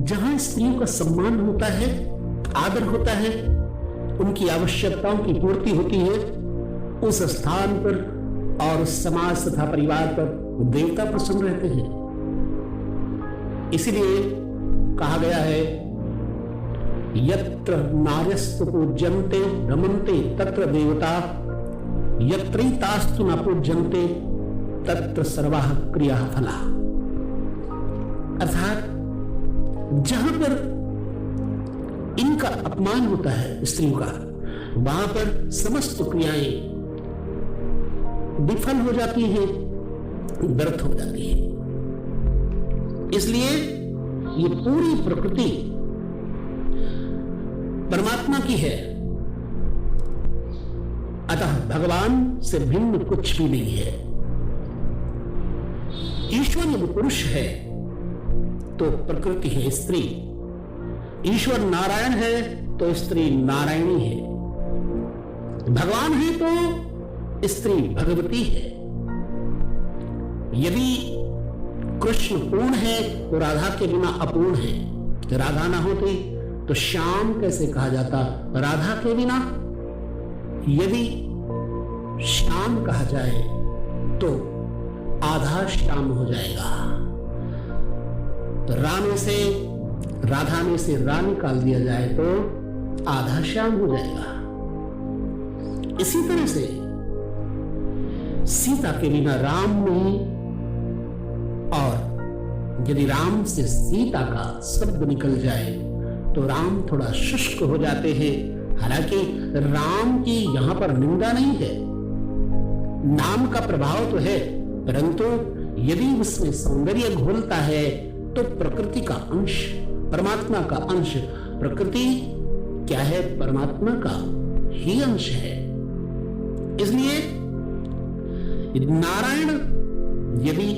जहां स्त्रियों का सम्मान होता है, आदर होता है, उनकी आवश्यकताओं की पूर्ति होती है, उस स्थान पर और उस समाज तथा परिवार पर देवता प्रसन्न रहते हैं। इसलिए कहा गया है, यत्र नार्यस्तु पूज्यन्ते रमन्ते तत्र देवता, यत्रैतास्तु न पूज्यन्ते तत्र सर्वाः क्रियाः फला। अर्थात जहां पर इनका अपमान होता है स्त्रियों का, वहां पर समस्त क्रियाएं विफल हो जाती हैं, व्यर्थ हो जाती हैं। इसलिए ये पूरी प्रकृति परमात्मा की है, अतः भगवान से भिन्न कुछ भी नहीं है। ईश्वर यदि पुरुष है तो प्रकृति है स्त्री, ईश्वर नारायण है तो स्त्री नारायणी है, भगवान है तो स्त्री भगवती है। यदि कृष्ण पूर्ण है तो राधा के बिना अपूर्ण है। राधा ना होती तो श्याम कैसे कहा जाता राधा के बिना? यदि श्याम कहा जाए तो आधा श्याम हो जाएगा। तो राम से राधा में से रा निकाल दिया जाए तो आधा श्याम हो जाएगा। इसी तरह से सीता के बिना राम नहीं, और यदि राम से सीता का शब्द निकल जाए तो राम थोड़ा शुष्क हो जाते हैं। हालांकि राम की यहां पर निंदा नहीं है, नाम का प्रभाव तो है, परंतु यदि उसमें सौंदर्य घोलता है तो प्रकृति का अंश, परमात्मा का अंश, प्रकृति क्या है? परमात्मा का ही अंश है। इसलिए नारायण यदि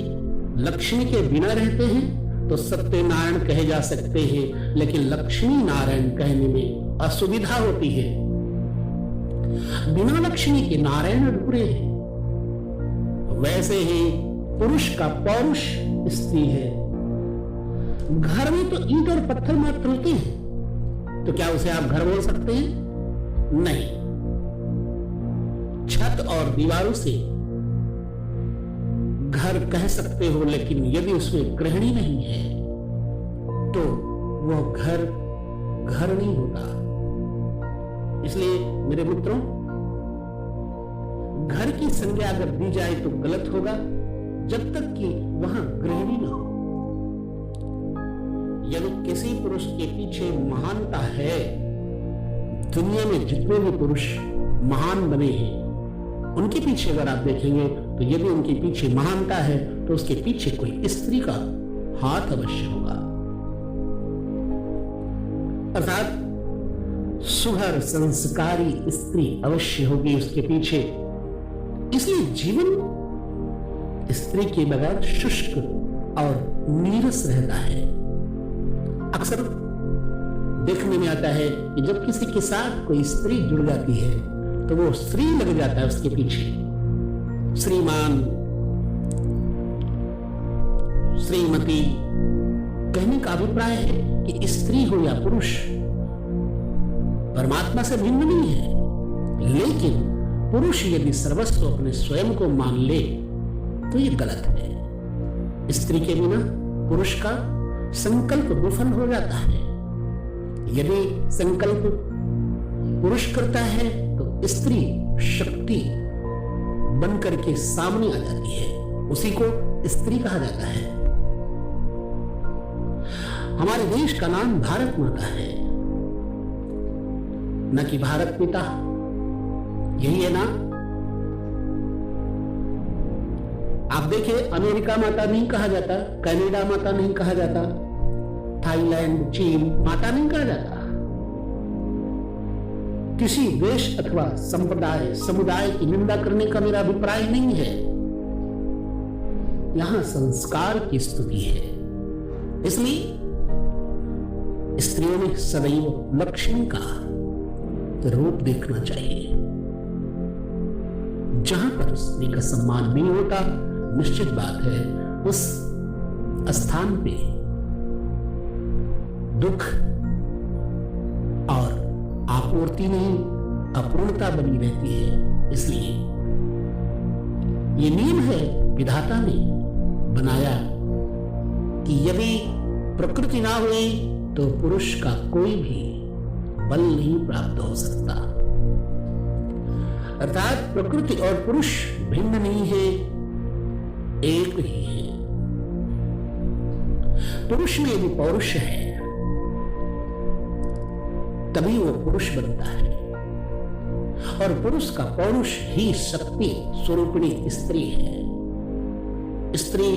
लक्ष्मी के बिना रहते हैं तो सत्यनारायण कहे जा सकते हैं, लेकिन लक्ष्मी नारायण कहने में असुविधा होती है। बिना लक्ष्मी के नारायण अधूरे हैं। वैसे ही पुरुष का पौरुष स्त्री है। घर में तो ईंट और पत्थर मात्र होते हैं, तो क्या उसे आप घर बोल सकते हैं? नहीं। छत और दीवारों से घर कह सकते हो, लेकिन यदि उसमें गृहिणी नहीं है तो वह घर घर नहीं होता। इसलिए मेरे मित्रों, घर की संज्ञा अगर दी जाए तो गलत होगा जब तक कि वहां गृहिणी न हो। यदि किसी पुरुष के पीछे महानता है, दुनिया में जितने भी पुरुष महान बने हैं उनके पीछे अगर आप देखेंगे तो यदि उनके पीछे महानता है तो उसके पीछे कोई स्त्री का हाथ अवश्य होगा। अर्थात सुहर संस्कारी स्त्री अवश्य होगी उसके पीछे। इसलिए जीवन स्त्री के बगैर शुष्क और नीरस रहता है। अक्सर देखने में आता है कि जब किसी के साथ कोई स्त्री जुड़ जाती है तो वो स्त्री लग जाता है उसके पीछे। श्रीमान, श्रीमती कहने का अभिप्राय है कि स्त्री हो या पुरुष परमात्मा से भिन्न नहीं है। लेकिन पुरुष यदि सर्वस्व अपने स्वयं को मान ले तो ये गलत है। स्त्री के बिना पुरुष का संकल्प विफल हो जाता है। यदि संकल्प पुरुष करता है तो स्त्री शक्ति बनकर के सामने आ जाती है, उसी को स्त्री कहा जाता है। हमारे देश का नाम भारत माता है, न कि भारत पिता। यही है ना? आप देखिए, अमेरिका माता नहीं कहा जाता, कनाडा माता नहीं कहा जाता, थाईलैंड, चीन माता नहीं कहा जाता। किसी देश अथवा संप्रदाय, समुदाय की निंदा करने का मेरा अभिप्राय नहीं है। यहां संस्कार की स्तुति है। इसलिए स्त्रियों में सदैव लक्ष्मी का रूप देखना चाहिए। जहां पर स्त्री का सम्मान नहीं होता, निश्चित बात है उस स्थान पे दुख और आपूर्ति नहीं, अपूर्णता बनी रहती है। इसलिए ये नियम है विधाता ने बनाया कि यदि प्रकृति ना हुई तो पुरुष का कोई भी बल नहीं प्राप्त हो सकता। अर्थात प्रकृति और पुरुष भिन्न नहीं है, एक ही है। पुरुष में यदि पौरुष है तभी वो पुरुष बनता है, और पुरुष का पौरुष ही शक्ति स्वरूपिणी स्त्री है। स्त्री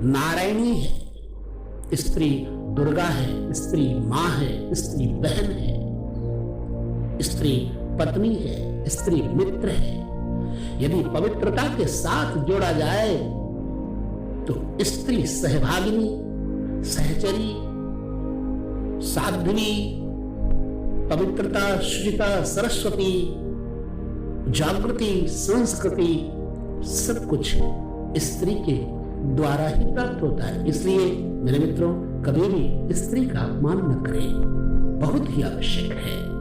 नारायणी है, स्त्री दुर्गा है, स्त्री मां है, स्त्री बहन है, स्त्री पत्नी है, स्त्री मित्र है। यदि पवित्रता के साथ जोड़ा जाए तो स्त्री सहभागिनी, सहचरी, साध्वी, पवित्रता, शुचिता, सरस्वती, जागृति, संस्कृति, सब कुछ स्त्री के द्वारा ही प्राप्त होता है। इसलिए मेरे मित्रों, कभी भी स्त्री का अपमान न करें, बहुत ही आवश्यक है।